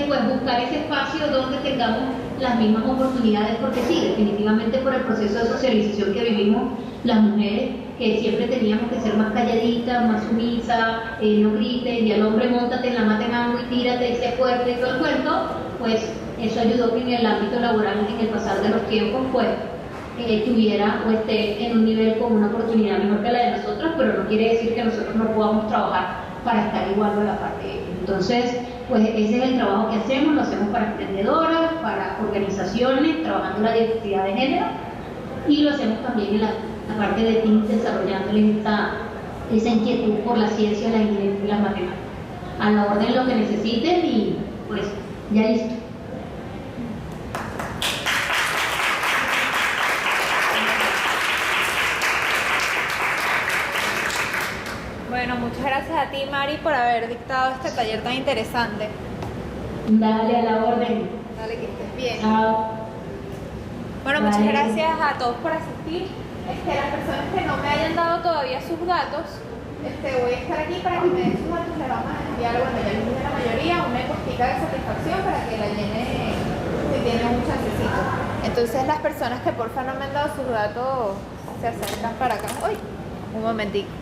pues buscar ese espacio donde tengamos las mismas oportunidades, porque sí, definitivamente por el proceso de socialización que vivimos las mujeres, que siempre teníamos que ser más calladitas, más sumisas, no griten, y al hombre móntate en la mata en mango y tírate y sé fuerte y todo el cuento, pues eso ayudó que en el ámbito laboral, en el pasar de los tiempos, pues tuviera o esté en un nivel con una oportunidad mejor que la de nosotros, pero no quiere decir que nosotros no podamos trabajar para estar igual a la parte de ellos. Entonces, pues ese es el trabajo que hacemos, lo hacemos para emprendedoras, para organizaciones, trabajando la diversidad de género, y lo hacemos también en la parte de teams, desarrollándoles esa inquietud por la ciencia, la ingeniería y las matemáticas. A la orden lo que necesiten y pues ya listo. Bueno, muchas gracias a ti, Mari, por haber dictado este taller tan interesante. Dale, a la orden. Dale, que estés bien. Chao. Bueno, muchas Vale. gracias a todos por asistir. Las personas que no me hayan dado todavía sus datos, voy a estar aquí para que me den sus datos. Les vamos a enviar, bueno, ya les dije a la mayoría, una encuestica de satisfacción para que la llene si tienen un chancecito. Entonces las personas que porfa no me han dado sus datos se acercan para acá. Uy, un momentico.